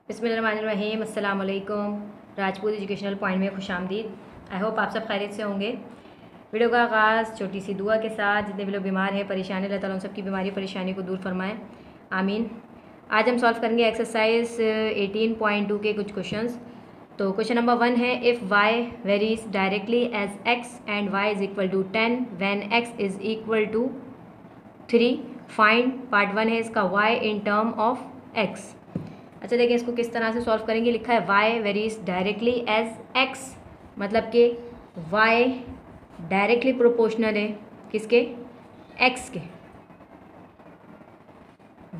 बिस्मिल्लाहिर्रहमानिर्रहीम। अस्सलाम वालेकुम। राजपूत एजुकेशनल पॉइंट में खुशामदीद। आई होप आप सब खैरियत से होंगे। वीडियो का आगाज़ छोटी सी दुआ के साथ। जितने भी लोग बीमार हैं, परेशान, अल्लाह ताला उन सबकी बीमारी परेशानी को दूर फरमाएं, आमीन। आज हम सॉल्व करेंगे एक्सरसाइज 18.2 के कुछ क्वेश्चंस। तो क्वेश्चन नंबर 1 है, if y varies directly as x and y is equal to 10 when x is equal to 3 find. Part 1 है इसका, y in term of x. अच्छा देखिए इसको किस तरह से सॉल्व करेंगे। लिखा है y varies directly as x, मतलब कि वाई डायरेक्टली प्रोपोर्शनल है किसके, एक्स के।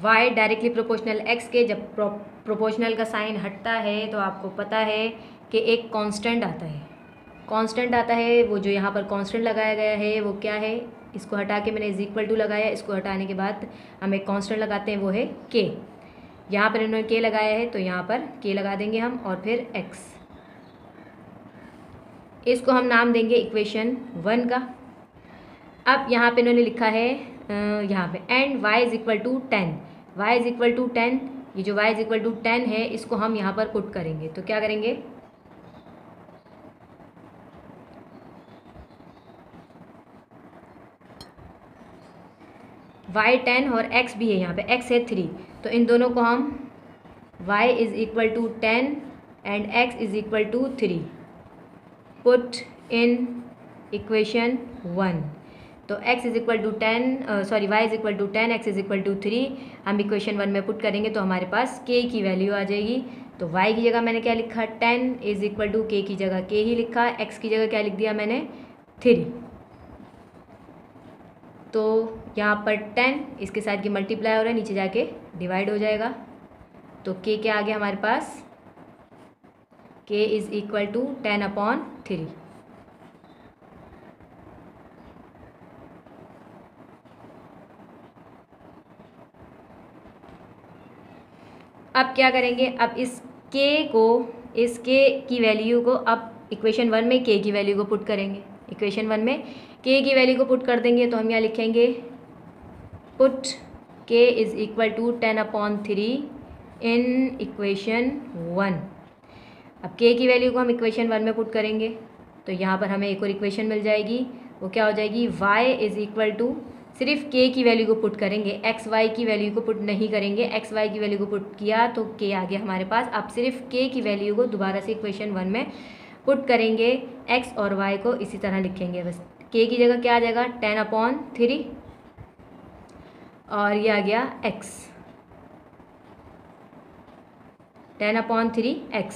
वाई डायरेक्टली प्रोपोर्शनल एक्स के। जब प्रोपोर्शनल का साइन हटता है तो आपको पता है कि एक कांस्टेंट आता है। कांस्टेंट आता है, वो जो यहाँ पर कांस्टेंट लगाया गया है वो क्या है, इसको हटा के मैंने इज इक्वल टू लगाया। इसको हटाने के बाद हम एक कांस्टेंट लगाते हैं, वो है के। यहाँ पर इन्होंने के लगाया है तो यहाँ पर के लगा देंगे हम, और फिर एक्स। इसको हम नाम देंगे इक्वेशन 1 का। अब यहाँ पे इन्होंने लिखा है यहाँ पे and y is equal to 10। Y is equal to 10, ये जो y इज इक्वल टू 10 है इसको हम यहाँ पर पुट करेंगे। तो क्या करेंगे, y 10 और x भी है, यहाँ पे x है 3, तो इन दोनों को हम y is equal to 10 and x is equal to 3 put in equation 1। तो x is equal to 10 sorry y is equal to 10, x is equal to 3 हम इक्वेशन 1 में पुट करेंगे तो हमारे पास k की वैल्यू आ जाएगी। तो y की जगह मैंने क्या लिखा, 10 इज इक्वल टू k की जगह k ही लिखा, x की जगह क्या लिख दिया मैंने, 3। तो यहाँ पर 10 इसके साथ की मल्टीप्लाई हो रहा है, नीचे जाके डिवाइड हो जाएगा। तो k क्या आ गया हमारे पास, k इज इक्वल टू 10/3। अब क्या करेंगे, अब इस k को, इस k की वैल्यू को अब इक्वेशन 1 में k की वैल्यू को पुट करेंगे। इक्वेशन 1 में k की वैल्यू को पुट कर देंगे तो हम यहाँ लिखेंगे put k is equal to 10/3 in equation 1। अब k की वैल्यू को हम इक्वेशन 1 में पुट करेंगे तो यहाँ पर हमें एक और इक्वेशन मिल जाएगी। वो क्या हो जाएगी, y इज इक्वल टू, सिर्फ k की वैल्यू को पुट करेंगे, x y की वैल्यू को पुट नहीं करेंगे। x y की वैल्यू को पुट किया तो k आ गया हमारे पास। अब सिर्फ k की वैल्यू को दोबारा से इक्वेशन 1 में पुट करेंगे, x और y को इसी तरह लिखेंगे। बस k की जगह क्या आ जाएगा, 10/3 और ये आ गया x, 10/3 x।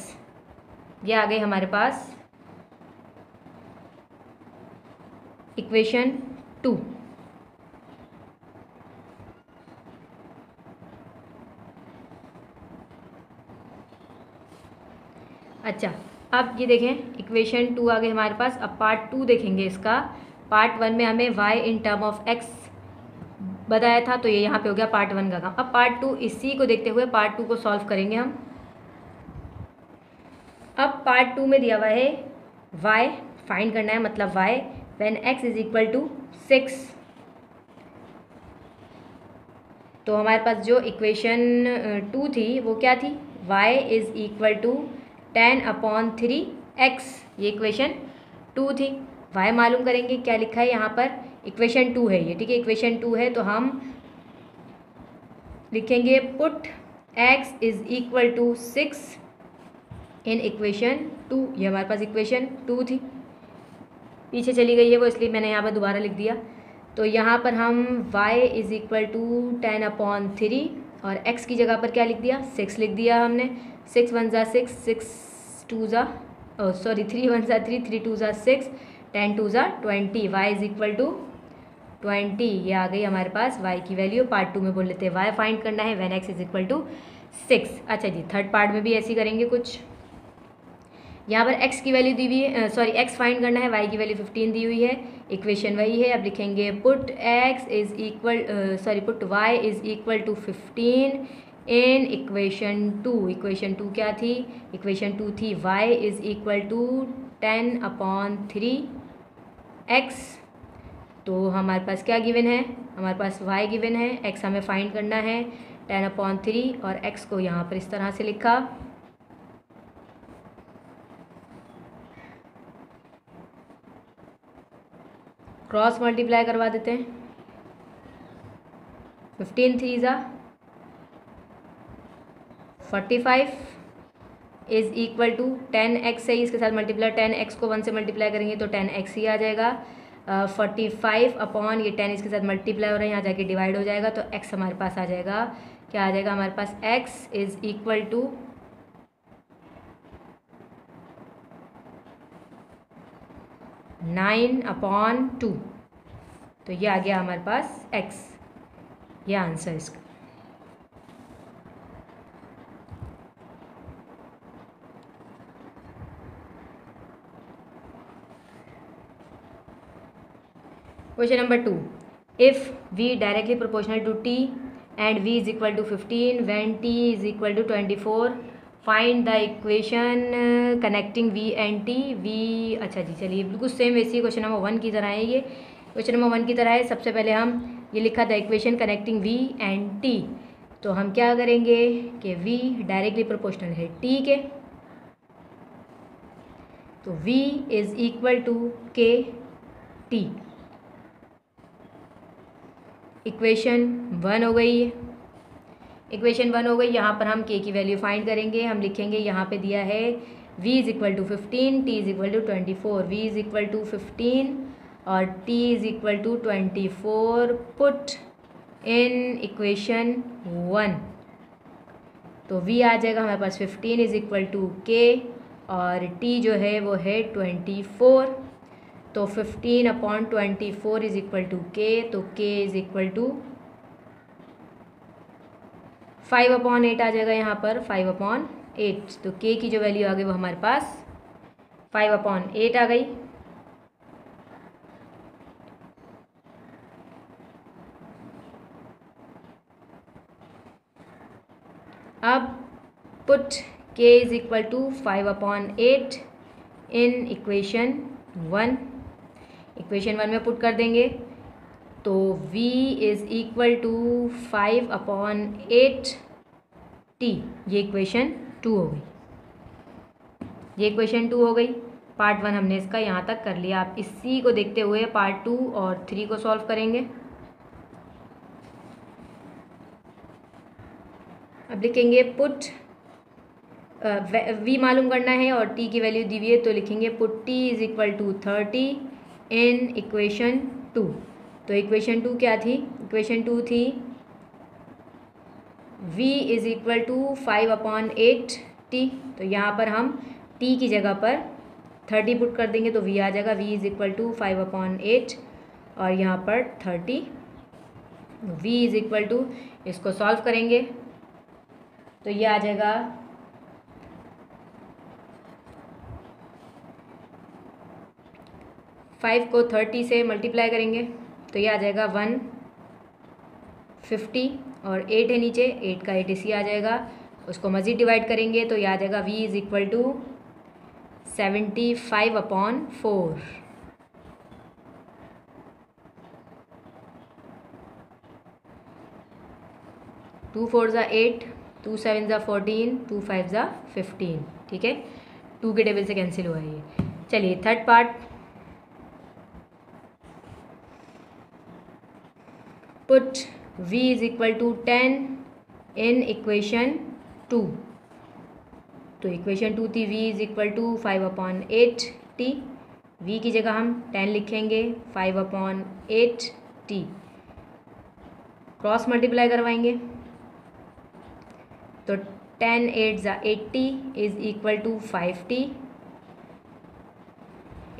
ये आ गई हमारे पास इक्वेशन 2। अच्छा अब ये देखें इक्वेशन 2 आ गई हमारे पास। अब पार्ट 2 देखेंगे इसका। पार्ट 1 में हमें y in term of x बताया था, तो ये यहाँ पे हो गया पार्ट 1 का काम। अब पार्ट 2 इसी को देखते हुए पार्ट 2 को सॉल्व करेंगे हम। अब पार्ट 2 में दिया हुआ है y फाइंड करना है, मतलब y when x is equal to 6। तो हमारे पास जो इक्वेशन 2 थी वो क्या थी, y is equal to 10/3 x, ये इक्वेशन 2 थी। y मालूम करेंगे, क्या लिखा है यहाँ पर, इक्वेशन 2 है ये, ठीक है, इक्वेशन 2 है तो हम लिखेंगे put x is equal to 6 in equation 2। ये हमारे पास इक्वेशन 2 थी, पीछे चली गई है वो, इसलिए मैंने यहाँ पर दोबारा लिख दिया। तो यहाँ पर हम y इज इक्वल टू 10/3 और x की जगह पर क्या लिख दिया, 6 लिख दिया हमने। 6 1 ज़ा 6, 6 2 ज़ा 3 1 ज़ा 3, 3 2 ज़ा 6, 10 2 ज़ा 20, y इज इक्वल टू 20। ये आ गई हमारे पास y की वैल्यू। पार्ट 2 में बोल लेते हैं y फाइंड करना है when x is equal to 6। अच्छा जी, थर्ड पार्ट में भी ऐसे करेंगे कुछ। यहाँ पर x की वैल्यू दी हुई है, सॉरी x फाइंड करना है, y की वैल्यू 15 दी हुई है, इक्वेशन वही है। अब लिखेंगे put x is equal put y is equal to 15 in equation 2। Equation 2 क्या थी, इक्वेशन 2 थी y is equal to 10/3 x। तो हमारे पास क्या गिवन है, हमारे पास y गिवन है, x हमें फाइंड करना है 10/3 और x को यहाँ पर इस तरह से लिखा। क्रॉस मल्टीप्लाई करवा देते हैं। 15 3 ज़ा 45 इज़ इक्वल टू 10x है, इसके साथ मल्टीप्लाई 10x को 1 से मल्टीप्लाई करेंगे तो 10x ही आ जाएगा। 45 अपॉन ये 10 इसके साथ मल्टीप्लाई हो रहा है, यहाँ जाके डिवाइड हो जाएगा तो x हमारे पास आ जाएगा। क्या आ जाएगा हमारे पास? x is equal to 9/2। तो ये आ गया हमारे पास x, ये आंसर इसका। Question number 2. If v directly proportional to t and v is equal to 15 when t is equal to 24, find the equation connecting v and t. v अच्छा जी, चलिए बिल्कुल सेम वैसी क्वेश्चन नंबर 1 की तरह है। ये क्वेश्चन नंबर 1 की तरह है। सबसे पहले हम ये लिखा था equation connecting v and t, तो हम क्या करेंगे कि v डायरेक्टली प्रोपोर्शनल है t के, तो v is equal to k t। Equation 1 हो गई है, इक्वेशन 1 हो गई। यहाँ पर हम k की वैल्यू फाइंड करेंगे। हम लिखेंगे यहाँ पे दिया है v is equal to 15, t is equal to 24। v is equal to 15 और t is equal to 24 put in equation 1, तो v आ जाएगा हमारे पास 15 इज़ इक्वल टू k और t जो है वो है 24, तो 15/24 इज़ इक्वल टू k, तो k इज़ इक्वल टू 5/8 आ जाएगा यहाँ पर, 5/8। तो k की जो वैल्यू आ गई वो हमारे पास 5/8 आ गई। अब put k is equal to 5/8 in equation 1। Equation 1 में पुट कर देंगे तो v is equal to 5/8 t। ये इक्वेशन 2 हो गई, ये इक्वेशन 2 हो गई। पार्ट 1 हमने इसका यहाँ तक कर लिया। आप इसी को देखते हुए पार्ट 2 और 3 को सॉल्व करेंगे। अब लिखेंगे पुट v मालूम करना है और t की वैल्यू दी हुई है, तो लिखेंगे put t is equal to 30 in equation 2। तो इक्वेशन 2 क्या थी? इक्वेशन 2 थी v is equal to 5/8 t। तो यहाँ पर हम t की जगह पर 30 पुट कर देंगे तो v आ जाएगा, v इज़ इक्वल टू 5/8 और यहाँ पर 30, v इज़ इक्वल टू, इसको सॉल्व करेंगे तो ये आ जाएगा 5 को 30 से मल्टीप्लाई करेंगे तो ये आ जाएगा 150 और 8 है नीचे, 8 का 8 इसी आ जाएगा। उसको मज़ीद डिवाइड करेंगे तो ये आ जाएगा v इज़ इक्वल टू 75/4। 2 4 ज़ा 8, 2 7 ज़ा 14, 2 5 ज़ा 15। ठीक है, 2 के टेबल से कैंसिल हुआ है ये। चलिए third part, put v is equal to 10 in equation 2। तो इक्वेशन 2 थी v is equal to 5/8 t। v की जगह हम 10 लिखेंगे, 5/8 t। क्रॉस मल्टीप्लाई करवाएंगे तो 10 8 ज़ा 80 is equal to 5t।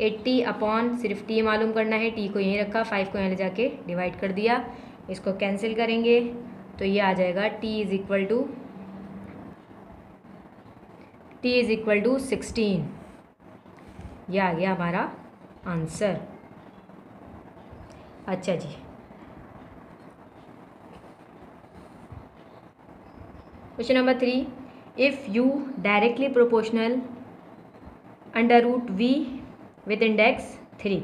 80 upon सिर्फ t मालूम करना है, t को यहीं रखा, 5 को यहाँ ले जाके डिवाइड कर दिया। इसको कैंसिल करेंगे तो ये आ जाएगा t इज़ इक्वल टू 16। ये आ गया हमारा आंसर। अच्छा जी, question number 3, if u directly proportional √v with index 3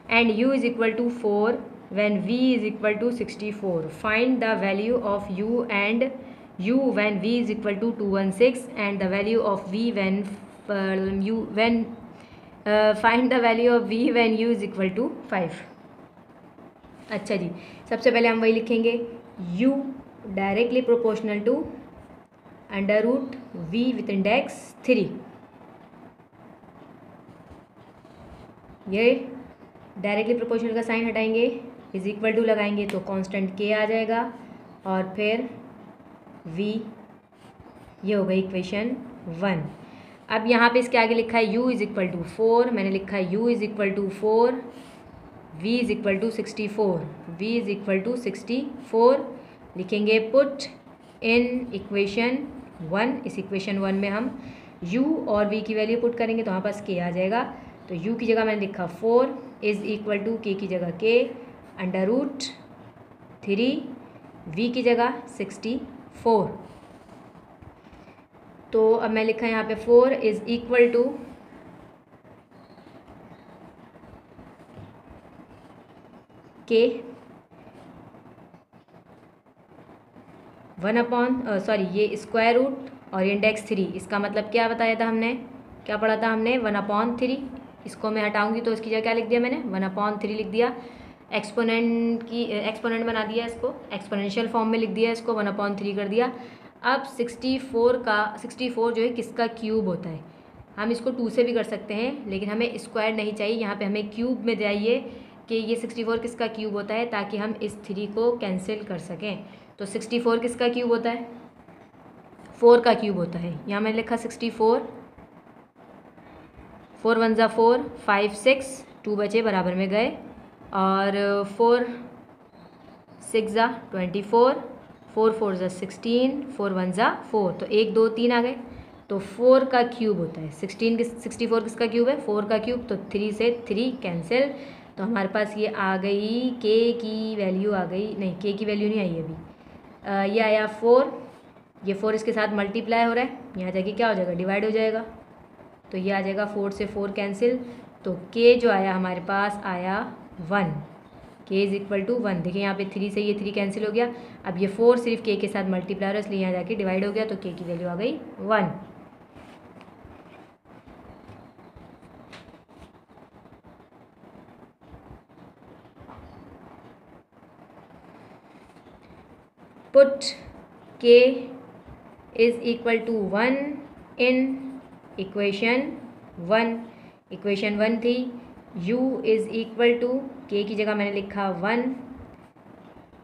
and u is equal to 4, when v is equal to 64. Find the value of u and u when v is equal to 216 and the value of v when find the value of v when u is equal to 5. अच्छा जी, सबसे पहले हम वही लिखेंगे, u directly proportional to under root v with index 3. ये directly proportional का sign हटाएंगे, is equal to लगाएंगे तो कांस्टेंट k आ जाएगा और फिर v, ये हो गई इक्वेशन 1. अब यहाँ पे इसके आगे लिखा है u इज इक्वल टू 4, मैंने लिखा है u is equal to 4, v is equal to 64, v is equal to 64 लिखेंगे. पुट इन इक्वेशन 1, इस इक्वेशन 1 में हम u और v की वैल्यू पुट करेंगे तो हमारे पास k आ जाएगा. तो u की जगह मैंने लिखा 4 इज़ इक्वल टू k की जगह k अंडर रूट 3, v की जगह 64. तो अब मैं लिखा यहाँ पे 4 इज़ इक्वल टू k 1/, ये स्क्वायर रूट और इंडेक्स 3. इसका मतलब क्या बताया था हमने, क्या पढ़ा था हमने, 1/3. इसको मैं हटाऊंगी तो इसकी जगह क्या लिख दिया मैंने, 1/3 लिख दिया. एक्सपोनेंट बना दिया, इसको एक्सपोनेंशियल फॉर्म में लिख दिया, इसको 1/3 कर दिया. अब 64 जो है किसका क्यूब होता है, हम इसको 2 से भी कर सकते हैं लेकिन हमें स्क्वायर नहीं चाहिए, यहाँ पे हमें क्यूब में जाइए कि ये 64 किसका क्यूब होता है ताकि हम इस 3 को कैंसिल कर सकें. तो 64 किसका क्यूब होता है, 4 का क्यूब होता है. यहाँ मैंने लिखा 64, 4 1 ज़ा 4, 5 6, 2 बचे बराबर में गए और 4 6 ज़ा 24, 4 4 ज़ा 16, 4 1 ज़ा 4, तो 1 2 3 आ गए. तो 4 का क्यूब होता है. 64 किसका क्यूब है, 4 का क्यूब. तो 3 से 3 कैंसिल, तो हमारे पास ये आ गई k की वैल्यू आ गई, नहीं k की वैल्यू नहीं आई अभी, ये आया 4. ये 4 इसके साथ मल्टीप्लाई हो रहा है, यहाँ जाके क्या हो जाएगा, डिवाइड हो जाएगा. तो ये आ जाएगा 4 से 4 कैंसिल, तो k जो आया हमारे पास आया 1. k is equal to 1. देखिए यहाँ पे 3 से ये 3 कैंसिल हो गया. अब ये 4 सिर्फ k के साथ मल्टीप्लाई हो रहा है इसलिए यहाँ जाके डिवाइड हो गया, तो k की वैल्यू आ गई 1. Put k is equal to 1 in equation 1. Equation 1 थी u is equal to k की जगह मैंने लिखा 1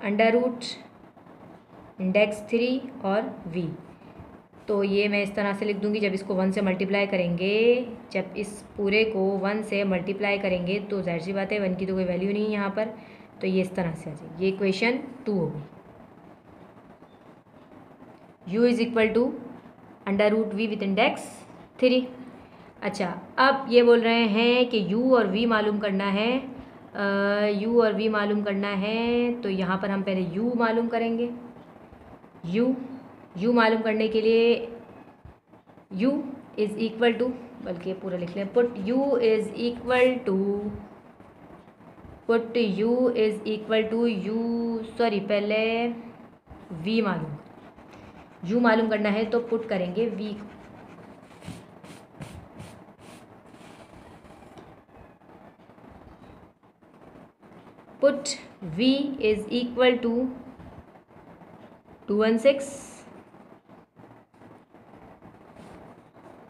अंडर रूट इंडेक्स 3 और v. तो ये मैं इस तरह से लिख दूंगी, जब इसको 1 से मल्टीप्लाई करेंगे, जब इस पूरे को 1 से मल्टीप्लाई करेंगे तो जाहिर सी बात है 1 की तो कोई वैल्यू नहीं है यहाँ पर, तो ये इस तरह से आ जाएगी. ये इक्वेशन 2 हो गई. u is equal to under root v with index 3. अच्छा, अब ये बोल रहे हैं कि u और v मालूम करना है, u और v मालूम करना है. तो यहाँ पर हम पहले u मालूम करेंगे. u मालूम करने के लिए u इज़ इक्वल टू, बल्कि पूरा लिख लें, put u is equal to पहले v मालूम, u मालूम करना है तो पुट करेंगे v को. Put v is equal to 216,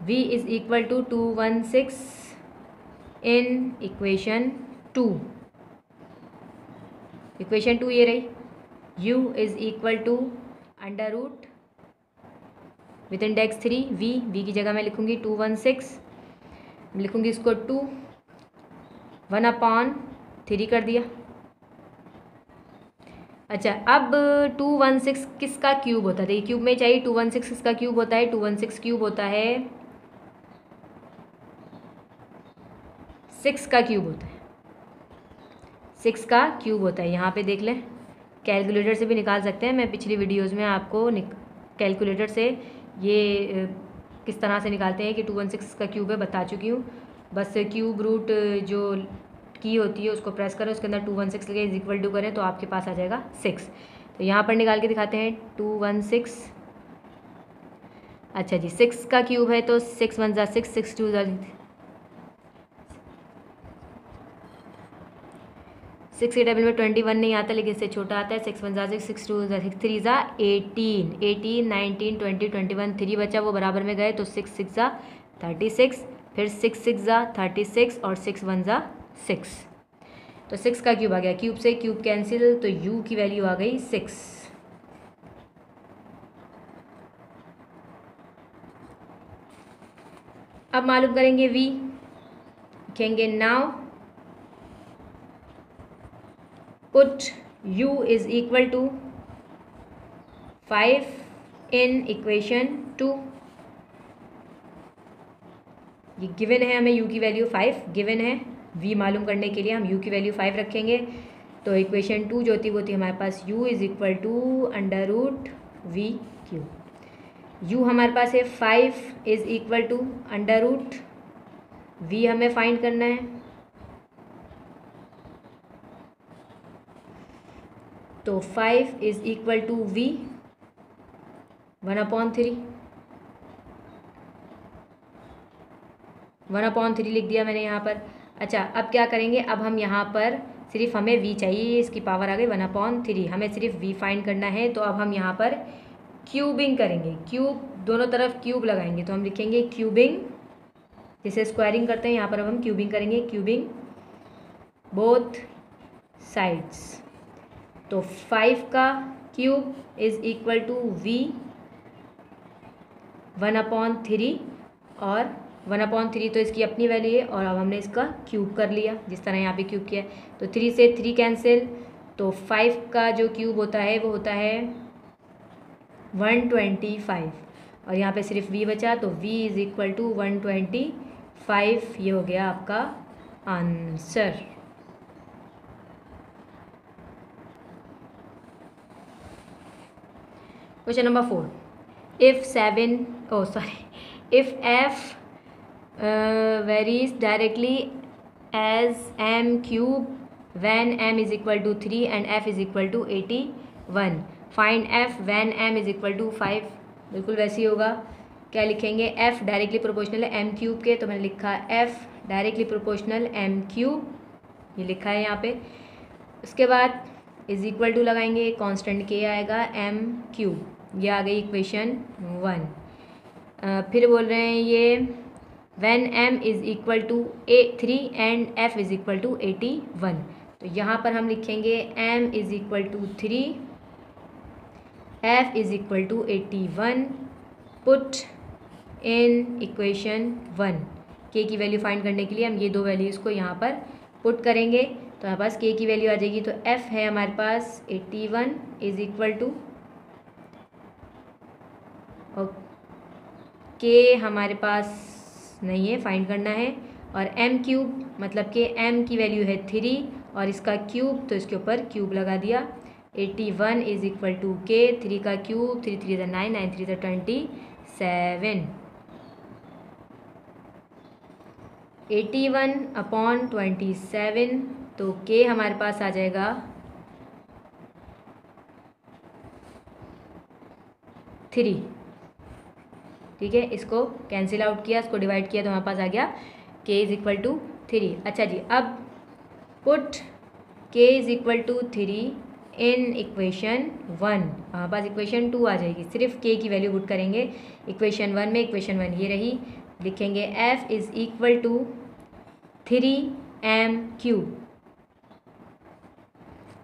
v is equal to 216 in equation 2. Equation 2 ये रही. u is equal to under root with index 3 v की जगह मैं लिखूँगी 216, लिखूँगी इसको 2, 1/3 कर दिया. अच्छा, अब 216 किसका क्यूब होता है, क्यूब में चाहिए. 216 किसका क्यूब होता है, 216 क्यूब होता है 6 का क्यूब होता है. 6 का क्यूब होता है. यहाँ पे देख लें, कैलकुलेटर से भी निकाल सकते हैं. मैं पिछली वीडियोस में आपको कैलकुलेटर से ये किस तरह से निकालते हैं कि 216 का क्यूब है बता चुकी हूँ. बस क्यूब रूट जो की होती है उसको प्रेस करें, उसके अंदर 216 लगे, इज इक्वल टू करें तो आपके पास आ जाएगा 6। तो यहाँ पर निकाल के दिखाते हैं 216। अच्छा जी, 6 का क्यूब है तो 6 1 ज़ा 6, 6 2 ज़ा 6 के टेबल में 21 नहीं आता, लेकिन इससे छोटा आता है। 6 1 ज़ा 6, 6 2 ज़ा 6, 3 ज़ा 18, 18 19 20 21, 3 बचा वो बराबर में गए तो 6 6 ज़ा 36, फिर 6 6 ज़ा 36 और 6 1 ज़ा 6। तो 6 का क्यूब आ गया, क्यूब से क्यूब कैंसिल, तो u की वैल्यू आ गई 6। अब मालूम करेंगे v, लिखेंगे now put u is equal to 5 in equation 2। ये गिवन है, हमें u की वैल्यू 5 गिवन है। v मालूम करने के लिए हम u की वैल्यू 5 रखेंगे, तो इक्वेशन 2 जो थी वो थी हमारे पास u is equal to under root v cube. u हमारे पास है 5 is equal to under root v हमें फाइंड करना है, तो 5 इज इक्वल टू v 1/3, 1/3 लिख दिया मैंने यहाँ पर। अच्छा, अब क्या करेंगे, अब हम यहाँ पर सिर्फ हमें v चाहिए, इसकी पावर आ गई 1/3, हमें सिर्फ v फाइंड करना है। तो अब हम यहाँ पर क्यूबिंग करेंगे, क्यूब दोनों तरफ क्यूब लगाएंगे, तो हम लिखेंगे क्यूबिंग, जिसे स्क्वायरिंग करते हैं यहाँ पर अब हम क्यूबिंग करेंगे, क्यूबिंग बोथ साइड्स। तो 5 का cube is equal to v 1/3 और 1/3 तो इसकी अपनी वैल्यू है, और अब हमने इसका क्यूब कर लिया जिस तरह यहाँ पे क्यूब किया है। तो 3 से 3 कैंसिल, तो 5 का जो क्यूब होता है वो होता है 125, और यहाँ पे सिर्फ v बचा, तो v इज इक्वल टू 125। ये हो गया आपका answer. Question number 4, if f varies directly as m cube when m is equal to 3 and f is equal to 81, find f when m is equal to 5। बिल्कुल वैसे ही होगा, क्या लिखेंगे, f directly proportional है m क्यूब के, तो मैंने लिखा f directly proportional m cube, ये लिखा है यहाँ पे। उसके बाद इज इक्वल टू लगाएंगे, कांस्टेंट k आएगा m क्यूब, ये आ गई इक्वेशन 1। फिर बोल रहे हैं ये when m is equal to 3 and f is equal to 81, तो यहाँ पर हम लिखेंगे m is equal to 3, f is equal to 81, put in equation 1। k की वैल्यू फाइंड करने के लिए हम ये दो वैल्यूज़ को यहाँ पर पुट करेंगे, तो हमारे पास k की वैल्यू आ जाएगी, तो f है हमारे पास 81 इज इक्वल टू, और k हमारे पास नहीं है, फाइंड करना है, और m क्यूब मतलब कि m की वैल्यू है 3 और इसका क्यूब, तो इसके ऊपर क्यूब लगा दिया। 81 इज इक्वल टू k, 3 का क्यूब 3 3 ज़ा 9, 9 3 ज़ा 27, 81/27, तो k हमारे पास आ जाएगा 3। ठीक है, इसको कैंसिल आउट किया, इसको डिवाइड किया, तो हमारे पास आ गया k इज इक्वल टू 3। अच्छा जी, अब put k is equal to 3 in equation 1, हमारे पास इक्वेशन 2 आ जाएगी, सिर्फ k की वैल्यू पुट करेंगे इक्वेशन 1 में। इक्वेशन 1 ये रही, लिखेंगे f is equal to 3m cube,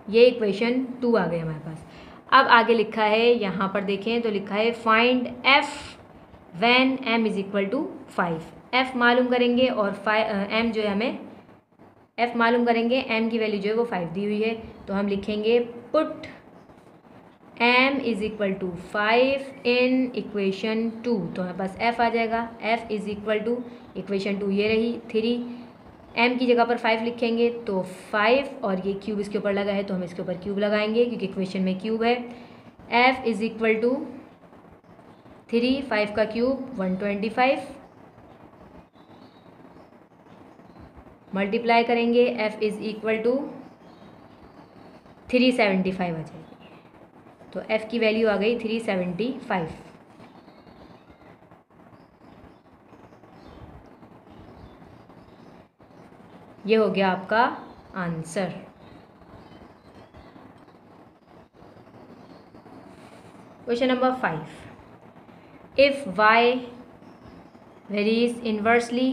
ये इक्वेशन 2 आ गए हमारे पास। अब आगे लिखा है, यहाँ पर देखें तो लिखा है find f when m is equal to 5। f मालूम करेंगे और m जो है हमें f मालूम करेंगे, m की वैल्यू जो है वो 5 दी हुई है, तो हम लिखेंगे put m is equal to 5 in equation 2, तो हमारे पास f आ जाएगा। f is equal to equation 2 ये रही 3, m की जगह पर 5 लिखेंगे, तो 5 और ये क्यूब इसके ऊपर लगा है, तो हम इसके ऊपर क्यूब लगाएंगे क्योंकि इक्वेशन में क्यूब है। f इज इक्वल टू 3, 5 का क्यूब 125, मल्टीप्लाई करेंगे f इज़ इक्वल टू 375 आ जाएगी। तो f की वैल्यू आ गई 375। ये हो गया आपका answer. Question number 5, if y varies inversely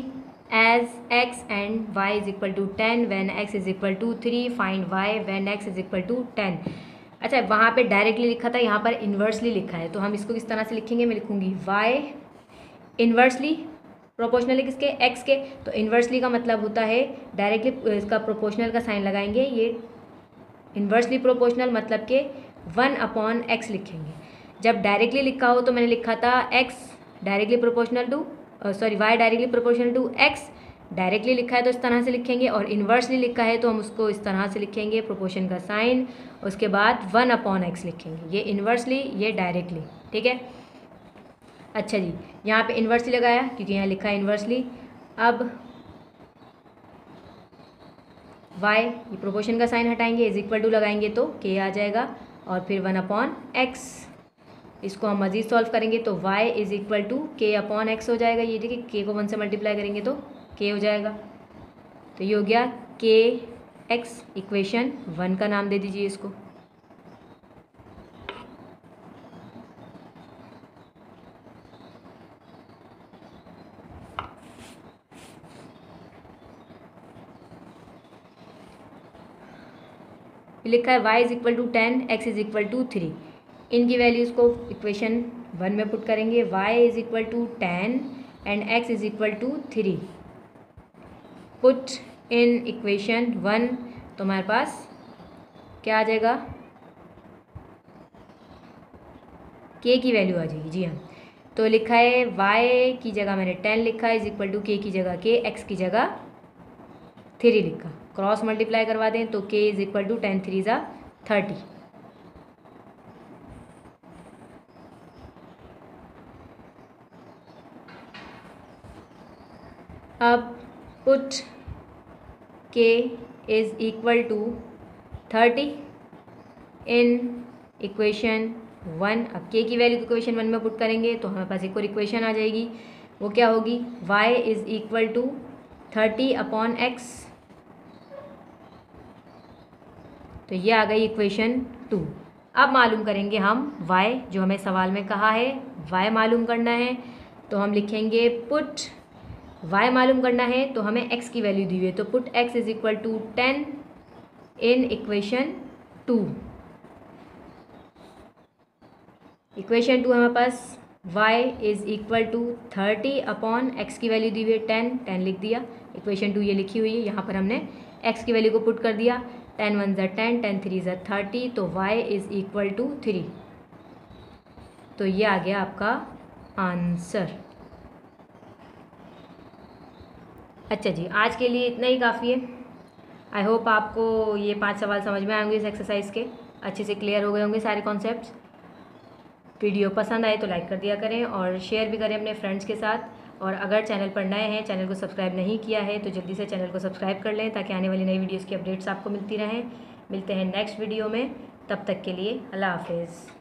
as x and y is equal to 10 when x is equal to 3, find y when x is equal to 10। अच्छा, वहाँ पे डायरेक्टली लिखा था, यहाँ पर इन्वर्सली लिखा है, तो हम इसको किस तरह से लिखेंगे? मैं लिखूँगी y इन्वर्सली प्रोपोर्शनल है किसके? x के। तो इन्वर्सली का मतलब होता है डायरेक्टली इसका प्रोपोर्शनल का साइन लगाएंगे, ये इन्वर्सली प्रोपोर्शनल मतलब के 1/x लिखेंगे। जब डायरेक्टली लिखा हो तो मैंने लिखा था x directly proportional to y directly proportional to x, directly लिखा है तो इस तरह से लिखेंगे, और इन्वर्सली लिखा है तो हम उसको इस तरह से लिखेंगे, प्रोपोर्शन का साइन, उसके बाद 1/x लिखेंगे। ये इन्वर्सली, ये डायरेक्टली, ठीक है। अच्छा जी, यहाँ पे इन्वर्सली लगाया क्योंकि यहाँ लिखा है इन्वर्सली। अब y, ये प्रोपोर्शन का साइन हटाएंगे, इज इक्वल टू लगाएंगे तो k आ जाएगा, और फिर 1/x। इसको हम मज़ीद सॉल्व करेंगे तो y is equal to k/x हो जाएगा। ये देखिए k को 1 से मल्टीप्लाई करेंगे तो k हो जाएगा। तो ये हो गया kx, इक्वेशन 1 का नाम दे दीजिए इसको। लिखा है y is equal to 10, x is equal to 3। इनकी वैल्यूज़ को इक्वेशन 1 में पुट करेंगे। y is equal to 10 and x is equal to 3। Put in equation 1, तो हमारे पास क्या आ जाएगा? k की वैल्यू आ जाएगी। जी हाँ, तो लिखा है y की जगह मैंने 10 लिखा है, इज़ इक्वल टू k की जगह k, x की जगह 3 लिखा। क्रॉस मल्टीप्लाई करवा दें तो k इज़ इक्वल टू 10 3 ज़ा 30। अब put k is equal to 30 in equation 1। अब k की वैल्यू इक्वेशन 1 में पुट करेंगे तो हमारे पास एक और इक्वेशन आ जाएगी। वो क्या होगी? y is equal to 30/x। तो ये आ गई इक्वेशन 2। अब मालूम करेंगे हम y, जो हमें सवाल में कहा है y मालूम करना है, तो हम लिखेंगे पुट y मालूम करना है तो हमें x की वैल्यू दी हुई है, तो put x is equal to 10 in equation 2। Equation 2 हमारे पास y is equal to 30/x की वैल्यू दी हुई है 10 लिख दिया। इक्वेशन 2 ये लिखी हुई है, यहाँ पर हमने x की वैल्यू को पुट कर दिया। 10 1 ज़ा 10, 10 3 ज़ा 30, तो y इज़ इक्वल टू 3। तो ये आ गया आपका आंसर। अच्छा जी, आज के लिए इतना ही काफ़ी है। आई होप आपको ये 5 सवाल समझ में आएंगे, इस एक्सरसाइज के अच्छे से क्लियर हो गए होंगे सारे कॉन्सेप्ट्स। वीडियो पसंद आए तो लाइक कर दिया करें और शेयर भी करें अपने फ्रेंड्स के साथ। और अगर चैनल पर नए हैं, चैनल को सब्सक्राइब नहीं किया है, तो जल्दी से चैनल को सब्सक्राइब कर लें ताकि आने वाली नई वीडियोज़ की अपडेट्स आपको मिलती रहें। मिलते हैं नेक्स्ट वीडियो में, तब तक के लिए अल्लाह हाफिज़।